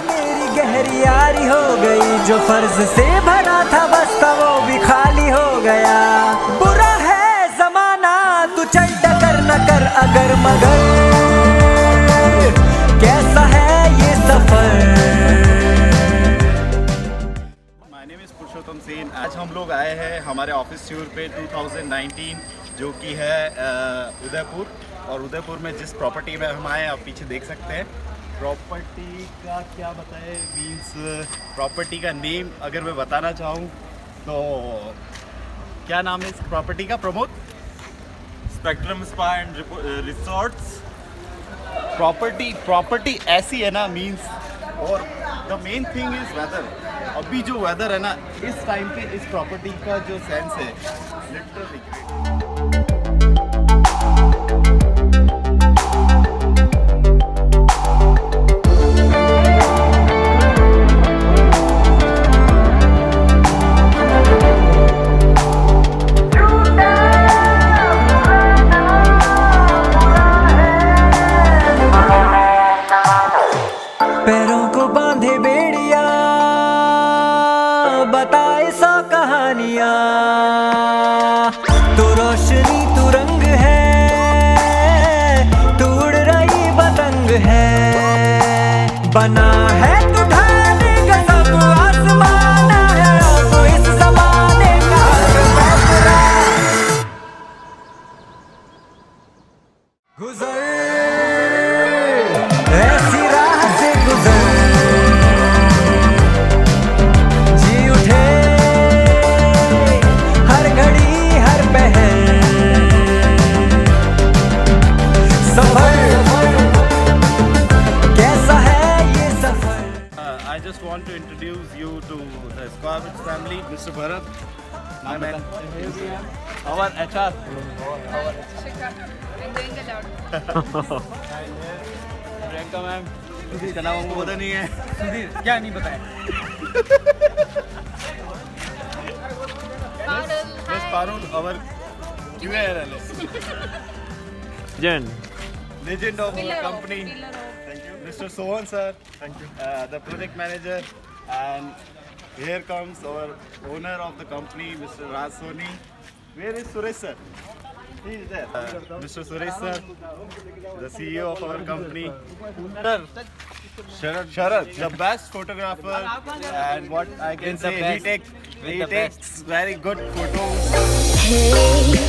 मेरी गहरी यारी हो गई, जो फर्ज से भरा था बस्ता वो भी खाली हो गया। बुरा है जमाना, तू चल टकर न कर अगर मगर, कैसा है ये सफर। आज हम लोग आए हैं हमारे ऑफिस टूर पे 2019 जो कि है उदयपुर। और उदयपुर में जिस प्रॉपर्टी में हम आए आप पीछे देख सकते हैं। प्रॉपर्टी का क्या बताए, मीन्स प्रॉपर्टी का नेम अगर मैं बताना चाहूँ तो क्या नाम है इस प्रॉपर्टी का Pramod? Spectrum spa and resorts. Property ऐसी है ना, मीन्स और the main thing is whether. अभी जो वेदर है ना इस टाइम पे इस प्रॉपर्टी का जो सेंस है लिटरली पैरों को बांधे बेड़िया, बताए सौ कहानियाँ, तू रोशनी तू रंग है, तू उड़ रही पतंग है, बना है तू ढाने का सब आसमान है, तो इस ज़माने का फैसला गुजर ऐसी राह से गुजर, जी उठे हर घड़ी हर पहर, सफर कैसा है ये सफर। I just want to introduce you to the Squabit family. Mr. Bharat, my man. Our HR. Priyanka ma'am, इसका नाम हमको पता नहीं है। सुधीर क्या नहीं बताया। Miss Parul, our QA analyst. Legend of our company. Thank you. Mr. Sohan sir. Thank you. The project manager. And here comes our owner of the company, Mr. Raj Soni. Where is Suresh sir? He is there. Mr. Suresh sir, the CEO of our company. Sharad, the best photographer, and what I can say, he takes very good photos. Hey,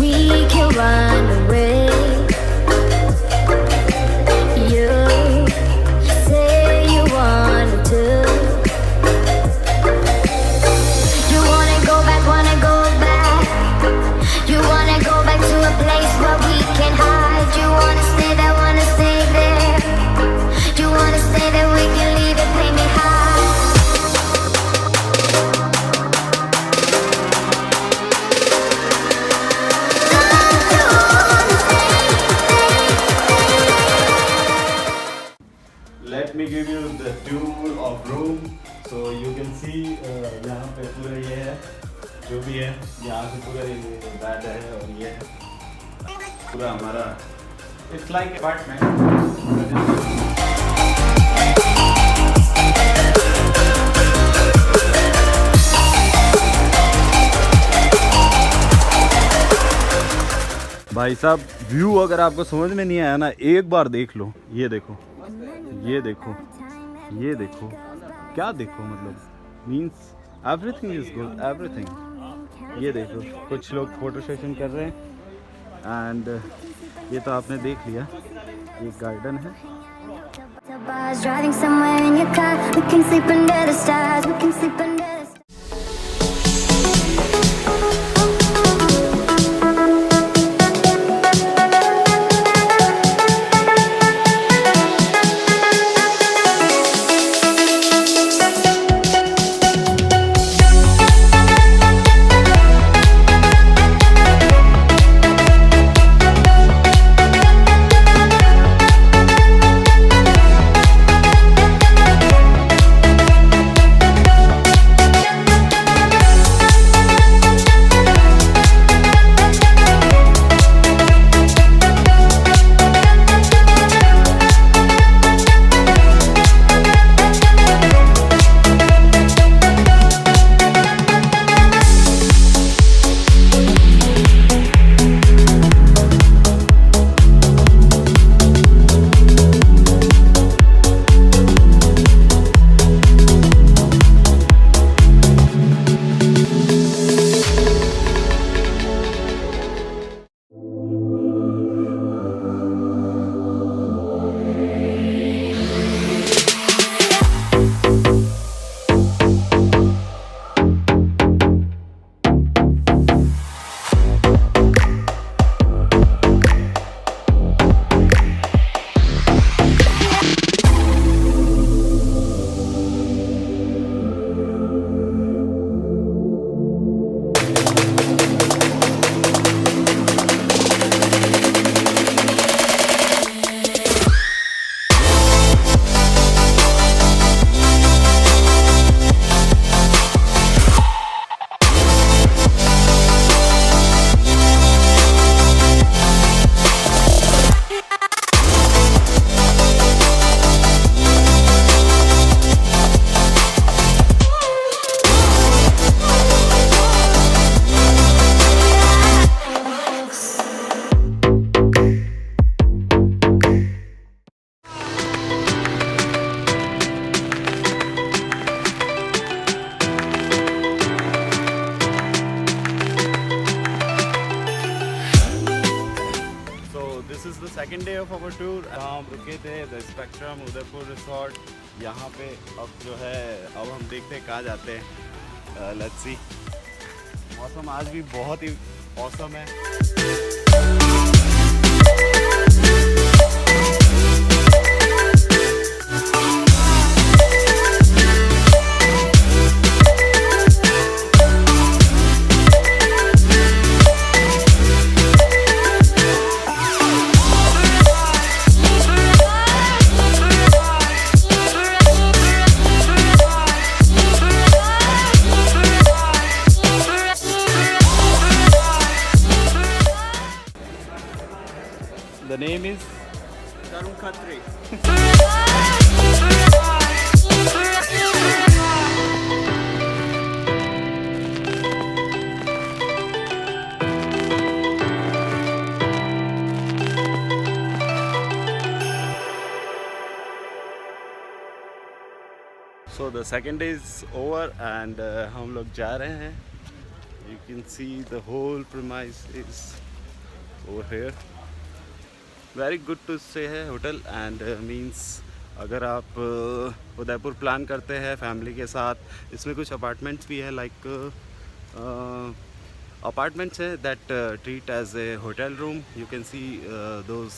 we can run away. You say you want to. You wanna go back. You wanna go back to a place where we can hide. You wanna stay there, You wanna stay there, we can leave it, pay me high. Let me give you the tour of room, so you can see यहाँ पे पूरा ये है जो भी है, यहाँ से पूरा ये बेड है और ये पूरा हमारा इट्स लाइक अपार्टमेंट। भाई साहब व्यू अगर आपको समझ में नहीं आया ना, एक बार देख लो। ये देखो, ये देखो, ये देखो, क्या देखो, मतलब means everything is good, everything. ये देखो कुछ लोग फोटो सेशन कर रहे हैं एंड ये तो आपने देख लिया, ये गार्डन है। Driving somewhere in your car, we can sleep under the stars, we can sleep under the stars. Second day of our tour हम रुके थे द स्पेक्ट्रम उदयपुर रिसोर्ट। यहाँ पे अब जो है अब हम देखते हैं कहाँ जाते हैं। Let's see. मौसम आज भी बहुत ही औसम है। The name is Tarun Khatri. So the second day is over and हम लोग जा रहे हैं. You can see the whole premise is over here. Very good to stay है होटल and means अगर आप उदयपुर प्लान करते हैं फैमिली के साथ, इसमें कुछ अपार्टमेंट्स भी है लाइक अपार्टमेंट्स है that treat as a hotel room. You can see those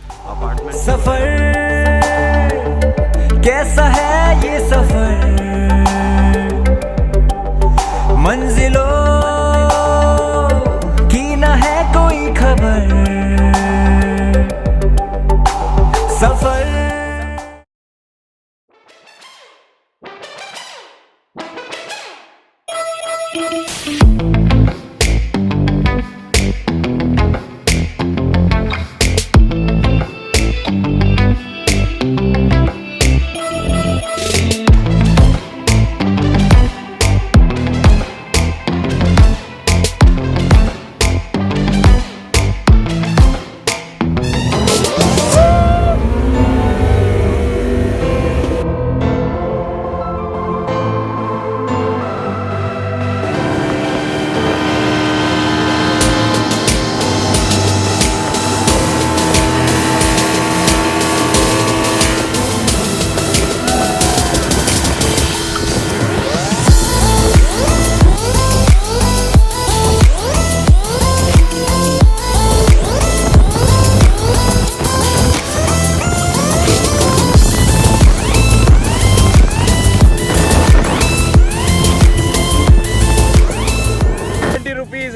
apartments. सफर कैसा है ये सफर, मंजिलों की ना है कोई खबर. सफर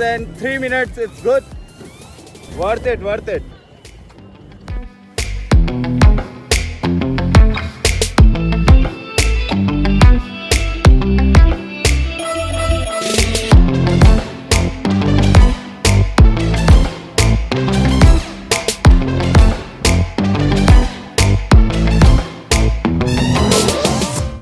and 3 minutes, it's good. Worth it.